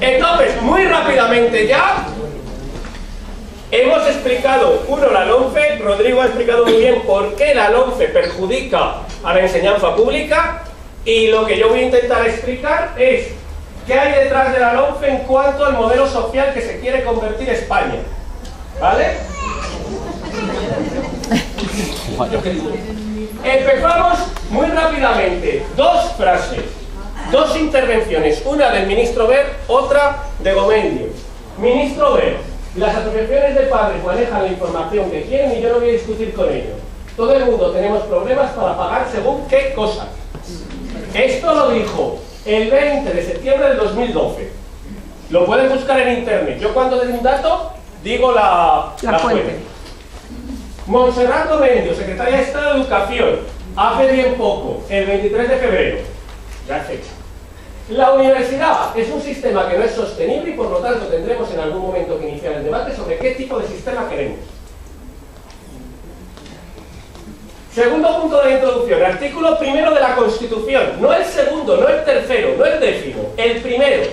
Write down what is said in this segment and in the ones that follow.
Entonces, muy rápidamente ya, hemos explicado, la LOMCE, Rodrigo ha explicado muy bien por qué la LOMCE perjudica a la enseñanza pública, y lo que yo voy a intentar explicar es qué hay detrás de la LOMCE en cuanto al modelo social que se quiere convertir España. ¿Vale? Empezamos muy rápidamente. Dos frases, dos intervenciones, una del ministro Wert, otra de Gomendio. Ministro Wert: las asociaciones de padres manejan la información que quieren y yo no voy a discutir con ellos. Todo el mundo tenemos problemas para pagar según qué cosas. Esto lo dijo el 20 de septiembre del 2012. Lo pueden buscar en internet. Yo cuando doy un dato, digo la fuente. Montserrat Gomendio, secretaria de Estado de Educación, hace bien poco, el 23 de febrero, ya es fecha. La universidad es un sistema que no es sostenible y por lo tanto tendremos en algún momento que iniciar el debate sobre qué tipo de sistema queremos. Segundo punto de la introducción, artículo primero de la Constitución, no el segundo, no el tercero, no el décimo, el primero.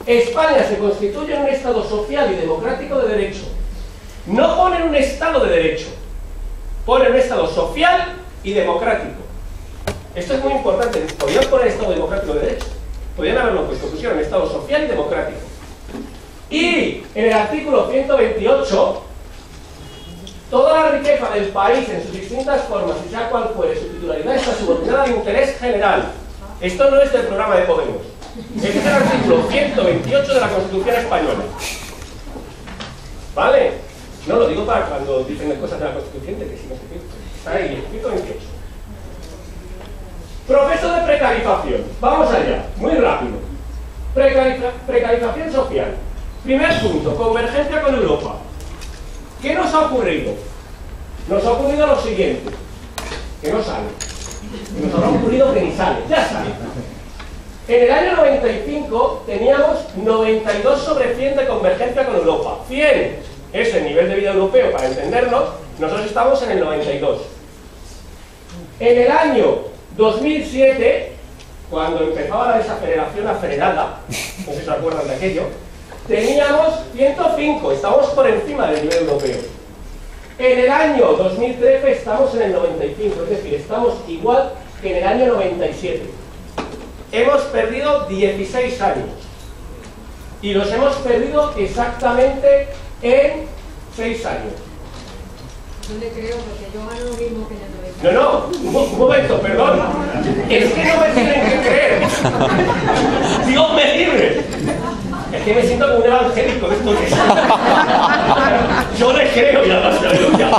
España se constituye en un Estado social y democrático de derecho. No ponen un Estado de derecho, ponen un Estado social y democrático. Esto es muy importante. Podrían poner Estado democrático de derecho, podrían haberlo puesto, pusieron Estado social y democrático. Y en el artículo 128, toda la riqueza del país en sus distintas formas, y sea cual fuere su titularidad, está subordinada al interés general. Esto no es del programa de Podemos. Este es el artículo 128 de la Constitución española. ¿Vale? No lo digo para cuando dicen cosas de la Constitución, de que si no se piensa. Está ahí, 128. Proceso de precarización. Vamos allá, muy rápido. Precarización social. Primer punto, convergencia con Europa. ¿Qué nos ha ocurrido? Nos ha ocurrido lo siguiente, que no sale. Nos habrá ocurrido que ni sale, ya sale. En el año 95 teníamos 92 sobre 100 de convergencia con Europa. 100 es el nivel de vida europeo, para entendernos, nosotros estamos en el 92. En el año 2007, cuando empezaba la desaceleración acelerada, no sé si se acuerdan de aquello, teníamos 105, estamos por encima del nivel europeo. En el año 2013 estamos en el 95, es decir, estamos igual que en el año 97. Hemos perdido 16 años. Y los hemos perdido exactamente en 6 años. No le creo, porque yo gano lo mismo que en el 90. No, un momento, perdón. Es que no me tienen que creer. Dios me libre. Es que me siento como un evangélico de esto que es. Yo les creo y además aleluya.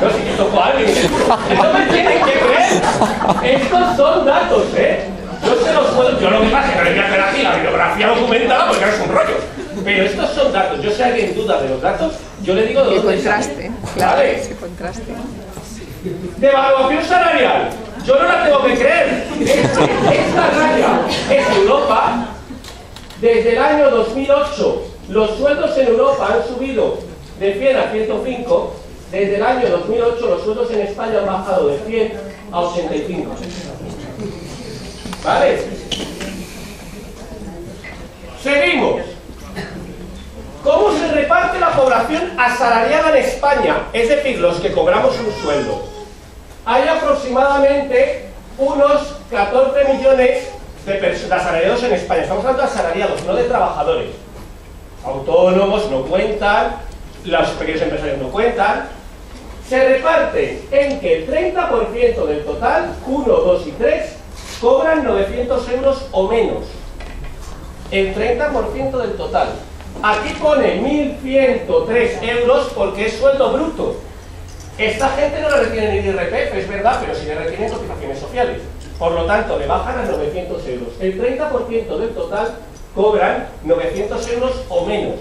No, si yo toco a alguien. No me tienen que creer. Estos son datos, ¿eh? Yo se los puedo. Yo lo que pasa es que no le voy a hacer aquí la bibliografía documentada porque ahora es un rollo. Pero estos son datos. Yo sé alguien duda de los datos, yo le digo de dónde contraste, claro, ¿vale? ese contraste. Devaluación salarial. Yo no la tengo que creer. Esta raya es Europa. Desde el año 2008, los sueldos en Europa han subido de 100 a 105. Desde el año 2008, los sueldos en España han bajado de 100 a 85. ¿Vale? Seguimos. ¿Cómo se reparte la población asalariada en España? Es decir, los que cobramos un sueldo. Hay aproximadamente unos 14 millones de asalariados en España. Estamos hablando de asalariados, no de trabajadores. Autónomos no cuentan, los pequeños empresarios no cuentan. Se reparte en que el 30% del total, 1, 2 y 3, cobran 900 euros o menos. El 30% del total. Aquí pone 1.103 euros porque es sueldo bruto. Esta gente no le retienen el IRPF, es verdad, pero sí le retienen cotizaciones sociales. Por lo tanto, le bajan a 900 euros. El 30% del total cobran 900 euros o menos.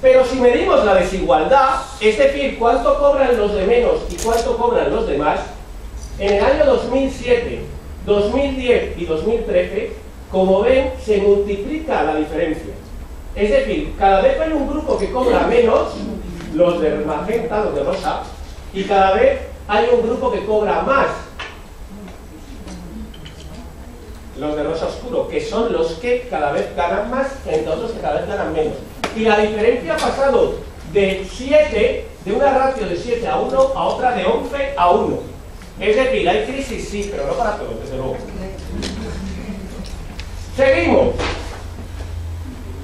Pero si medimos la desigualdad, es decir, cuánto cobran los de menos y cuánto cobran los demás, en el año 2007, 2010 y 2013, como ven, se multiplica la diferencia. Es decir, cada vez hay un grupo que cobra menos, los de magenta, los de rosa, y cada vez hay un grupo que cobra más. los de rosa oscuro, que son los que cada vez ganan más frente a otros que cada vez ganan menos. Y la diferencia ha pasado de 7, de una ratio de 7 a 1 a otra de 11 a 1. Es decir, hay crisis sí, pero no para todos, desde luego. Seguimos.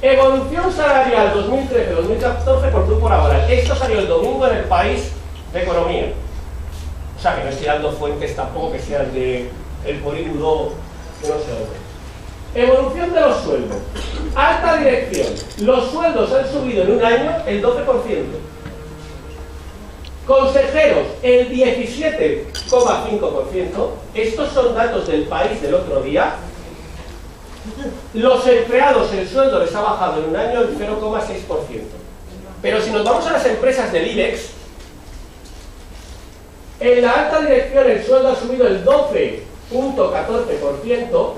Evolución salarial 2013-2014 por grupo laboral. Esto salió el domingo en El País de Economía. O sea, que no estoy dando fuentes tampoco que sean de el polígono, que no sé dónde. Evolución de los sueldos. Alta dirección. Los sueldos han subido en un año el 12%. Consejeros, el 17,5%. Estos son datos del País del otro día. Los empleados, el sueldo les ha bajado en un año el 0,6%. Pero si nos vamos a las empresas del IBEX, en la alta dirección el sueldo ha subido el 12,14%,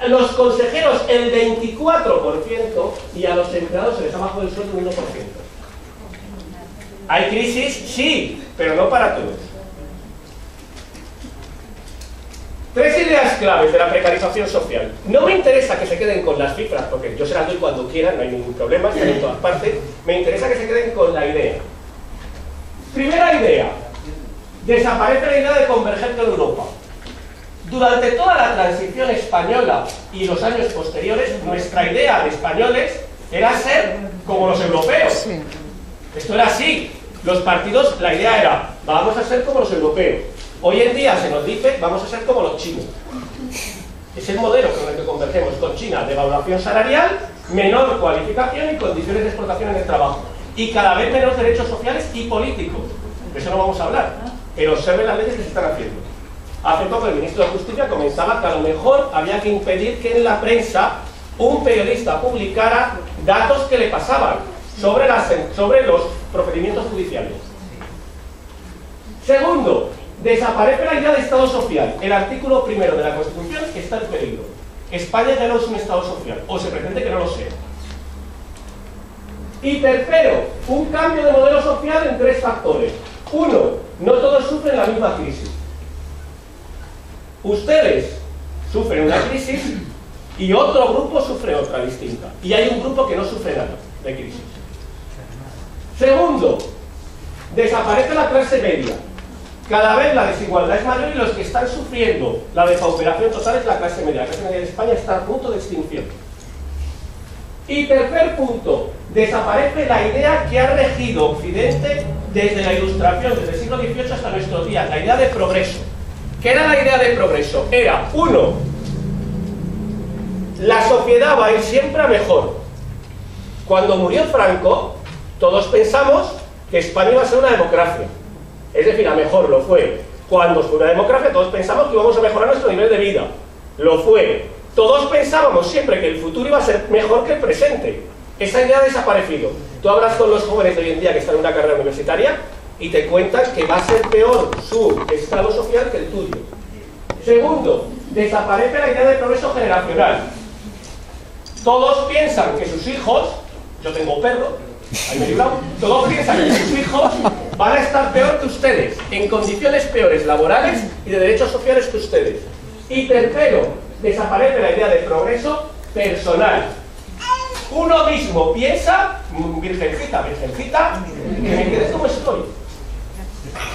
a los consejeros el 24% y a los empleados se les ha bajado el sueldo un 1%. ¿Hay crisis? Sí, pero no para todos. 3 ideas claves de la precarización social. No me interesa que se queden con las cifras, porque yo se las doy cuando quieran, no hay ningún problema, están en todas partes. Me interesa que se queden con la idea. Primera idea. Desaparece la idea de converger con Europa. Durante toda la transición española y los años posteriores, nuestra idea de españoles era ser como los europeos. Esto era así. Los partidos, la idea era, vamos a ser como los europeos. Hoy en día se nos dice, vamos a ser como los chinos. Es el modelo con el que convergemos con China: devaluación salarial, menor cualificación y condiciones de explotación en el trabajo. Y cada vez menos derechos sociales y políticos. De eso no vamos a hablar. Pero observen las leyes que se están haciendo. Hace poco el ministro de Justicia comentaba que a lo mejor había que impedir que en la prensa un periodista publicara datos que le pasaban sobre los procedimientos judiciales. Segundo, desaparece la idea de Estado social. El artículo 1 de la Constitución está en peligro. España ya no es un Estado social, o se pretende que no lo sea. Y tercero, un cambio de modelo social en 3 factores. 1, no todos sufren la misma crisis. Ustedes sufren una crisis y otro grupo sufre otra distinta. Y hay un grupo que no sufre nada de crisis. Segundo, desaparece la clase media. Cada vez la desigualdad es mayor y los que están sufriendo la depauperación total es la clase media. La clase media de España está a punto de extinción. Y tercer punto, desaparece la idea que ha regido Occidente desde la Ilustración, desde el siglo XVIII hasta nuestros días, la idea de progreso. ¿Qué era la idea de progreso? Era, 1, la sociedad va a ir siempre a mejor. Cuando murió Franco, todos pensamos que España iba a ser una democracia. Es decir, a mejor lo fue. Cuando fue una democracia, todos pensamos que íbamos a mejorar nuestro nivel de vida. Lo fue. Todos pensábamos siempre que el futuro iba a ser mejor que el presente. Esa idea ha desaparecido. Tú hablas con los jóvenes de hoy en día que están en una carrera universitaria y te cuentan que va a ser peor su estado social que el tuyo. Segundo, desaparece la idea de progreso generacional. Todos piensan que sus hijos, yo tengo un perro, ahí me he librado, todos piensan que sus hijos van a estar peor que ustedes, en condiciones peores laborales y de derechos sociales que ustedes. Y tercero, desaparece la idea de progreso personal. Uno mismo piensa, virgencita, virgencita, que me quede como estoy.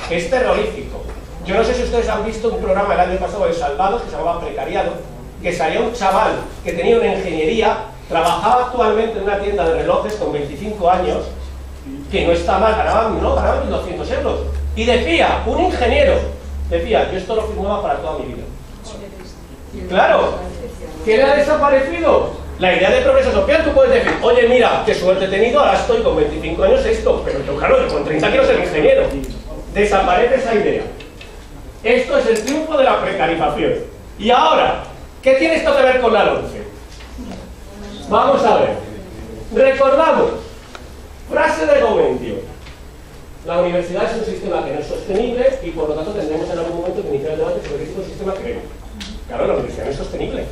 Es terrorífico. Yo no sé si ustedes han visto un programa el año pasado de Salvados que se llamaba Precariado, que salía un chaval que tenía una ingeniería, trabajaba actualmente en una tienda de relojes con 25 años, que no está mal, ganaba 1.200 euros. Y decía, un ingeniero, decía, yo esto lo firmaba para toda mi vida. Claro, ¿qué le ha desaparecido? La idea de progreso social. Tú puedes decir, oye, mira, qué suerte he tenido, ahora estoy con 25 años esto, pero yo, claro, yo con 30 quiero ser ingeniero. Desaparece esa idea. Esto es el triunfo de la precarización. Y ahora, ¿qué tiene esto que ver con la LOMCE? Vamos a ver. Recordamos, frase de Govendio: la universidad es un sistema que no es sostenible y por lo tanto tendremos en algún momento que iniciar el debate sobre qué tipo de sistema queremos. Claro, la universidad no es sostenible.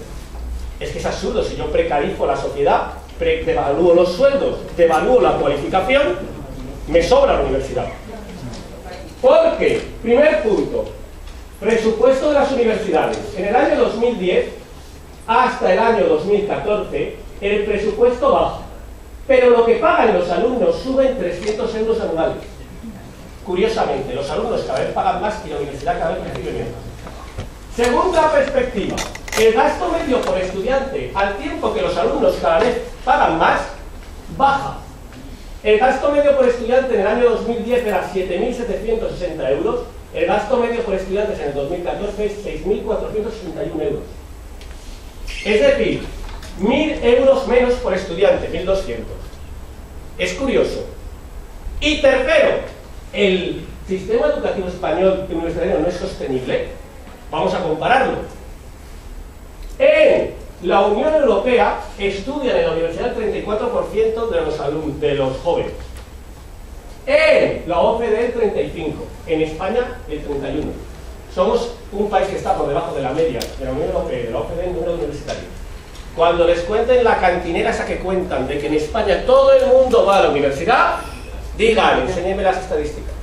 Es que es absurdo. Si yo precarizo la sociedad, devalúo los sueldos, devalúo la cualificación, me sobra la universidad. Porque, primer punto, Presupuesto de las universidades. En el año 2010 hasta el año 2014 el presupuesto baja, pero lo que pagan los alumnos sube en 300 euros anuales. Curiosamente, los alumnos cada vez pagan más y la universidad cada vez recibe menos. Segunda perspectiva, el gasto medio por estudiante, al tiempo que los alumnos cada vez pagan más, baja. El gasto medio por estudiante en el año 2010 era 7.760 euros, el gasto medio por estudiantes en el 2014 es 6.461 euros. Es decir, 1.000 euros menos por estudiante, 1.200. Es curioso. Y tercero, el sistema educativo español universitario no es sostenible. Vamos a compararlo. En la Unión Europea estudian en la universidad el 34% de los jóvenes. En la OCDE el 35%. En España el 31%. Somos un país que está por debajo de la media de la Unión Europea y de la OCDE en número universitario. Cuando les cuenten la cantinera esa que cuentan de que en España todo el mundo va a la universidad, digan, enséñeme las estadísticas.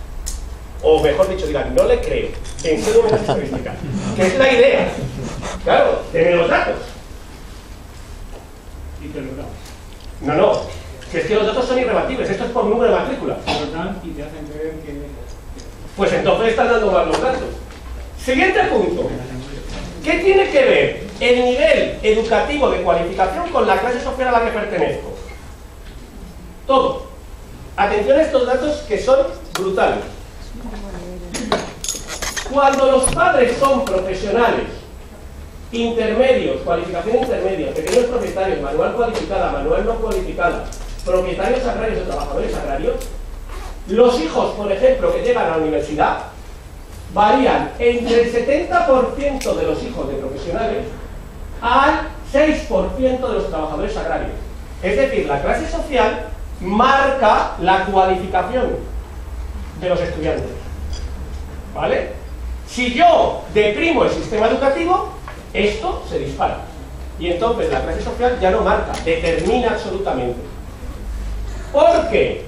O mejor dicho, digan, no le creo, enséñeme las estadísticas. Que es la idea. Claro, denme los datos. Y te lo dan. No, que es que los datos son irrebatibles, esto es por número de matrícula. Te lo dan y te hacen creer que... Pues entonces están dando mal los datos. Siguiente punto. ¿Qué tiene que ver el nivel educativo de cualificación con la clase social a la que pertenezco? Todo. Atención a estos datos que son brutales. Cuando los padres son profesionales, intermedios, cualificación intermedia, pequeños propietarios, manual cualificada, manual no cualificada, propietarios agrarios o trabajadores agrarios, los hijos, por ejemplo, que llegan a la universidad, varían entre el 70% de los hijos de profesionales al 6% de los trabajadores agrarios. Es decir, la clase social marca la cualificación de los estudiantes. ¿Vale? Si yo deprimo el sistema educativo, esto se dispara. Y entonces la clase social ya no marca, determina absolutamente. Porque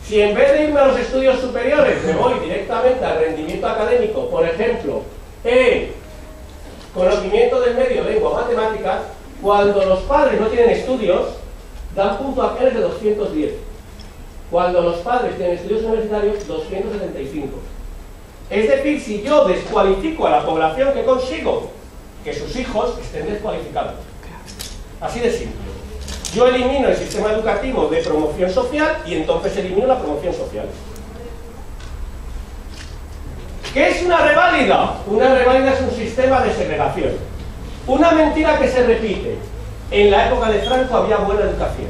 si en vez de irme a los estudios superiores me voy directamente al rendimiento académico, por ejemplo, en conocimiento del medio, lengua, matemáticas, cuando los padres no tienen estudios, dan puntuaciones de 210. Cuando los padres tienen estudios universitarios, 275. Es decir, si yo descualifico a la población que consigo, que sus hijos estén descualificados. Así de simple. Yo elimino el sistema educativo de promoción social y entonces elimino la promoción social. ¿Qué es una reválida? Una reválida es un sistema de segregación. Una mentira que se repite. En la época de Franco había buena educación.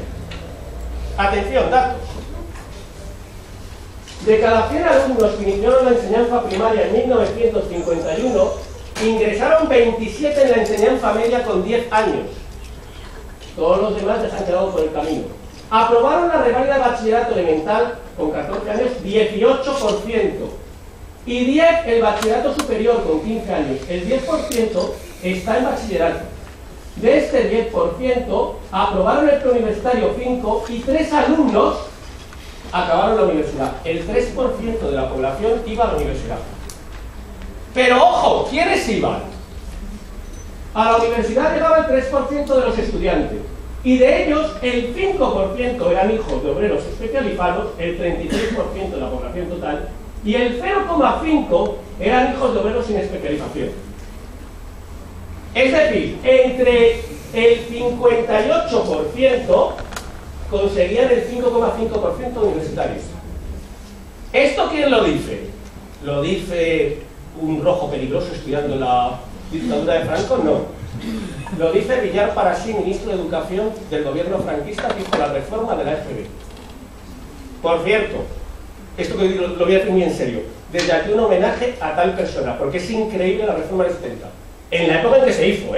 Atención, datos. De cada 100 alumnos que iniciaron la enseñanza primaria en 1951, ingresaron 27 en la enseñanza media con 10 años. Todos los demás les han quedado por el camino. Aprobaron la reválida de bachillerato elemental con 14 años, 18%. Y 10 el bachillerato superior con 15 años. El 10% está en bachillerato. De este 10%, aprobaron el preuniversitario 5 y 3 alumnos acabaron la universidad. El 3% de la población iba a la universidad. Pero ojo, ¿quiénes iban? A la universidad llegaba el 3% de los estudiantes. Y de ellos, el 5% eran hijos de obreros especializados, el 36% de la población total, y el 0,5% eran hijos de obreros sin especialización. Es decir, entre el 58% conseguían el 5,5% universitarios. ¿Esto quién lo dice? ¿Lo dice un rojo peligroso estudiando la dictadura de Franco? No. Lo dice Villar Parasí, ministro de Educación del gobierno franquista, que hizo la reforma de la FP. Por cierto, esto que lo voy a decir muy en serio, desde aquí un homenaje a tal persona, porque es increíble la reforma del 70. En la época en que se hizo,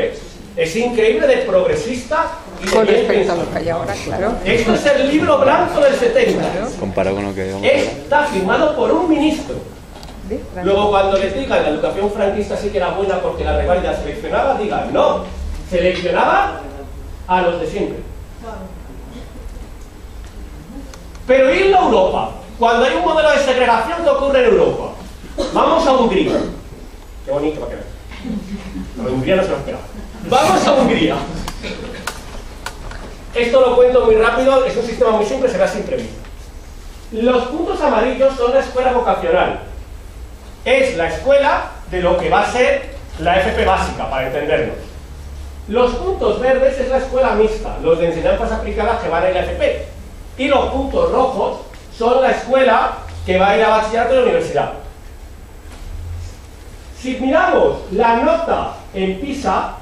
es increíble de progresista y de con bien respecto a pensado. lo que hay ahora, claro. Esto es el libro blanco del 70. Comparado con lo que habíamos Está firmado por un ministro. Luego, cuando les digan la educación franquista sí que era buena porque la reválida seleccionaba, digan no, seleccionaba a los de siempre. Pero irlo a Europa, cuando hay un modelo de segregación que ocurre en Europa. Vamos a Hungría. Qué bonito para que vean. Pero Hungría no se lo esperaba. Vamos a Hungría. Esto lo cuento muy rápido, es un sistema muy simple, será siempre visto. Los puntos amarillos son la escuela vocacional. Es la escuela de lo que va a ser la FP básica, para entendernos. Los puntos verdes es la escuela mixta, los de enseñanzas aplicadas que van a ir a FP. Y los puntos rojos son la escuela que va a ir a bachillerato de la universidad. Si miramos la nota en PISA,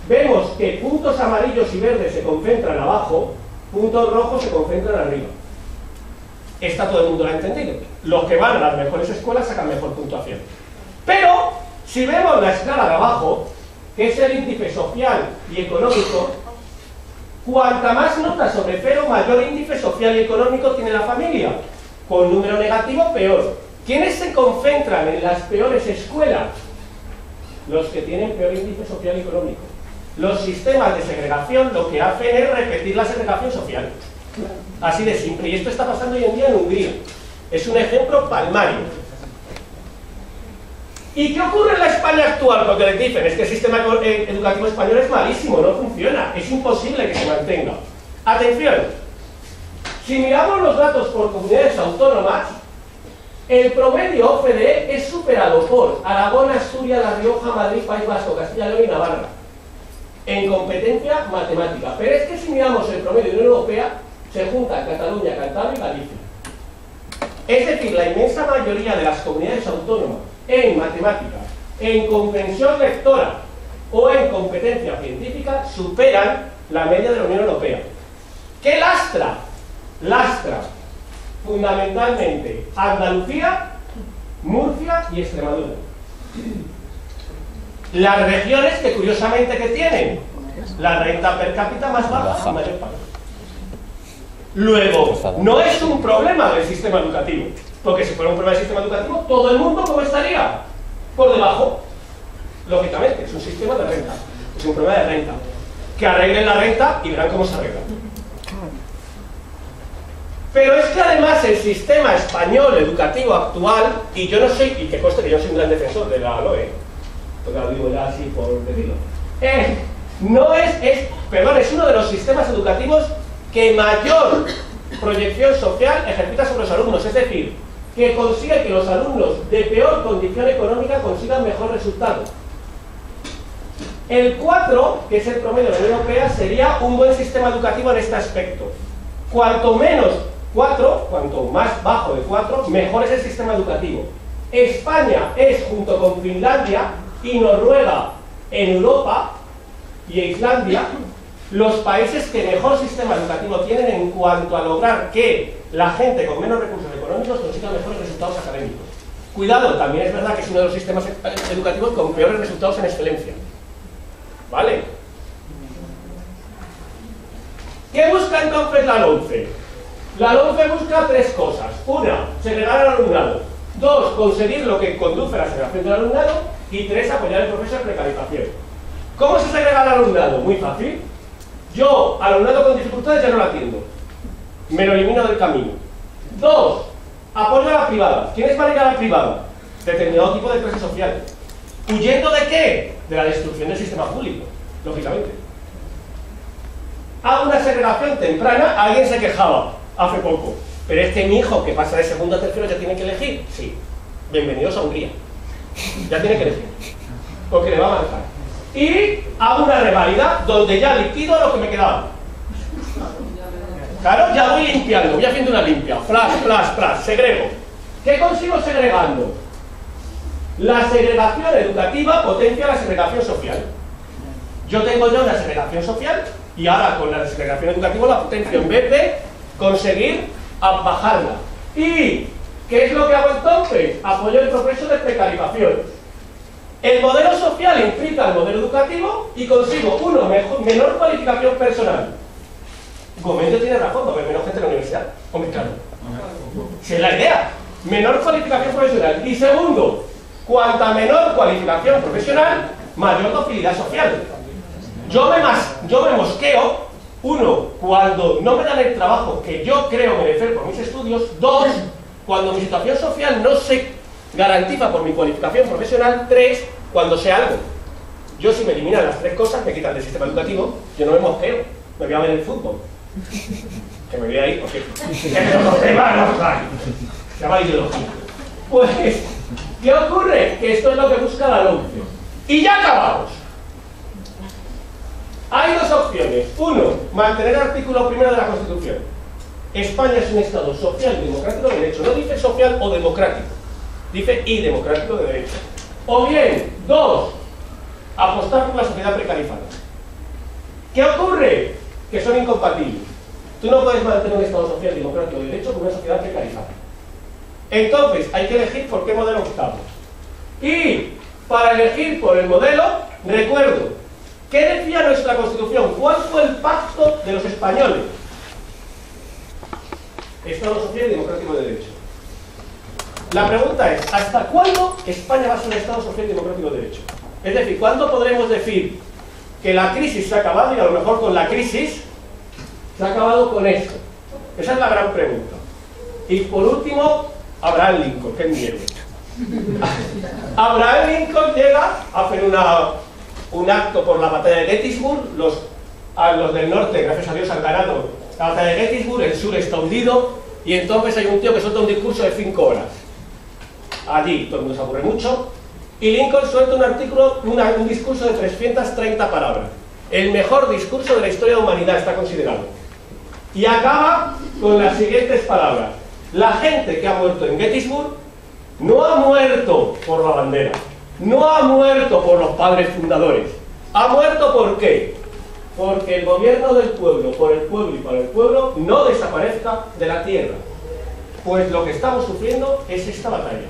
vemos que puntos amarillos y verdes se concentran abajo, puntos rojos se concentran arriba. Esta todo el mundo lo ha entendido. Los que van a las mejores escuelas sacan mejor puntuación. Pero, si vemos la escala de abajo, que es el índice social y económico, cuanta más nota sobre 0, mayor índice social y económico tiene la familia. Con número negativo, peor. ¿Quiénes se concentran en las peores escuelas? Los que tienen peor índice social y económico. Los sistemas de segregación lo que hacen es repetir la segregación social. Así de simple. Y esto está pasando hoy en día en Hungría. Es un ejemplo palmario. ¿Y qué ocurre en la España actual? Porque les dicen, es que el sistema educativo español es malísimo, no funciona, es imposible que se mantenga. Atención, si miramos los datos por comunidades autónomas, el promedio OCDE es superado por Aragón, Asturias, La Rioja, Madrid, País Vasco, Castilla y León y Navarra, en competencia matemática. Pero es que si miramos el promedio de la Unión Europea, se juntan Cataluña, Cantabria y Galicia. Es decir, la inmensa mayoría de las comunidades autónomas en matemáticas, en comprensión lectora o en competencia científica superan la media de la Unión Europea. ¿Qué lastra? Lastra fundamentalmente Andalucía, Murcia y Extremadura. Las regiones que curiosamente que tienen la renta per cápita más baja en mayor parte. Luego, no es un problema del sistema educativo, porque si fuera un problema del sistema educativo, todo el mundo ¿cómo estaría? Por debajo. Lógicamente, es un sistema de renta, es un problema de renta. Que arreglen la renta y verán cómo se arregla. Pero es que además el sistema español educativo actual, y yo no soy, y que conste que yo soy un gran defensor de la LOE, porque lo digo ya así por decirlo, es uno de los sistemas educativos que mayor proyección social ejercita sobre los alumnos, es decir, que consigue que los alumnos de peor condición económica consigan mejor resultado. El 4, que es el promedio de la Unión Europea, sería un buen sistema educativo en este aspecto. Cuanto menos 4, cuanto más bajo de 4, mejor es el sistema educativo. España es, junto con Finlandia y Noruega en Europa, y Islandia, los países que mejor sistema educativo tienen en cuanto a lograr que la gente con menos recursos económicos consiga mejores resultados académicos. Cuidado, también es verdad que es uno de los sistemas educativos con peores resultados en excelencia. ¿Vale? ¿Qué busca entonces la LOMCE? La LOMCE busca 3 cosas. 1, segregar al alumnado. 2, conseguir lo que conduce a la segregación del alumnado. Y 3, apoyar el proceso de precarización. ¿Cómo se segrega al alumnado? Muy fácil. Yo, alumnado con dificultades, ya no lo atiendo. Me lo elimino del camino. 2, apoyo a la privada. ¿Quiénes van a ir a la privada? Determinado tipo de clase social. ¿Huyendo de qué? De la destrucción del sistema público, lógicamente. Hago una segregación temprana. Alguien se quejaba hace poco. Pero es que mi hijo, que pasa de segundo a tercero, ya tiene que elegir. Sí. Bienvenidos a Hungría. Ya tiene que elegir. Porque le va a marcar. Y hago una reválida donde ya liquido lo que me quedaba. Claro, ya voy limpiando, voy haciendo una limpia. Flash, flash, flash, segrego. ¿Qué consigo segregando? La segregación educativa potencia la segregación social. Yo tengo ya una segregación social y ahora con la segregación educativa la potencio en vez de conseguir bajarla. ¿Y qué es lo que hago entonces? Apoyo el proceso de precarización. El modelo social implica el modelo educativo y consigo, 1, menor cualificación personal. Gómez tiene razón, va a haber menos gente en la universidad. Hombre, claro. Si es la idea. Menor cualificación profesional. Y segundo, cuanta menor cualificación profesional, mayor docilidad social. Yo me mosqueo, 1, cuando no me dan el trabajo que yo creo merecer por mis estudios. 2, cuando mi situación social no se Garantiza por mi cualificación profesional. 3, cuando sé algo. Yo, si me eliminan las 3 cosas, me quitan del sistema educativo, yo no me mosqueo, me voy a ver el fútbol. Que me voy a ir, porque se llama ideología. Pues, ¿qué ocurre? Que esto es lo que busca la LOMCE. Y ya acabamos. Hay 2 opciones. 1, mantener el artículo 1 de la Constitución. España es un Estado social y democrático de derecho. No dice social o democrático, dice y democrático de derecho. O bien, 2, apostar por la sociedad precarizada. ¿Qué ocurre? Que son incompatibles. Tú no puedes mantener un Estado social y democrático de derecho con una sociedad precarizada. Entonces, hay que elegir por qué modelo optamos. Y para elegir por el modelo, recuerdo, ¿qué decía nuestra Constitución? ¿Cuál fue el pacto de los españoles? Estado social y democrático de derecho. La pregunta es, ¿hasta cuándo España va a ser un Estado social y democrático de derecho? Es decir, ¿cuándo podremos decir que la crisis se ha acabado y a lo mejor con la crisis se ha acabado con esto? Esa es la gran pregunta. Y por último, Abraham Lincoln, qué miedo. Abraham Lincoln llega a hacer un acto por la batalla de Gettysburg. Los del norte, gracias a Dios, han ganado la batalla de Gettysburg, el sur está hundido, y entonces hay un tío que suelta un discurso de 5 horas. Allí todo el mundo se aburre mucho, y Lincoln suelta un discurso de 330 palabras. El mejor discurso de la historia de la humanidad está considerado. Y acaba con las siguientes palabras: la gente que ha muerto en Gettysburg no ha muerto por la bandera, no ha muerto por los padres fundadores, ha muerto ¿por qué? Porque el gobierno del pueblo, por el pueblo y para el pueblo, no desaparezca de la tierra. Pues lo que estamos sufriendo es esta batalla.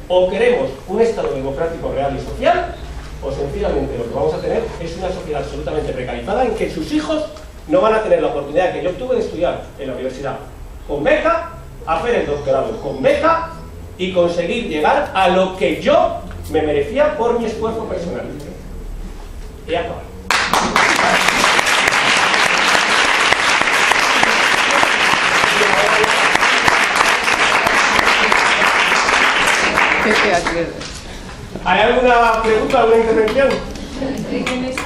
O queremos un Estado democrático real y social, o sencillamente lo que vamos a tener es una sociedad absolutamente precarizada en que sus hijos no van a tener la oportunidad que yo tuve de estudiar en la universidad con beca, hacer el doctorado con beca y conseguir llegar a lo que yo me merecía por mi esfuerzo personal. Y acabado. ¿Hay alguna pregunta, alguna intervención? En esa-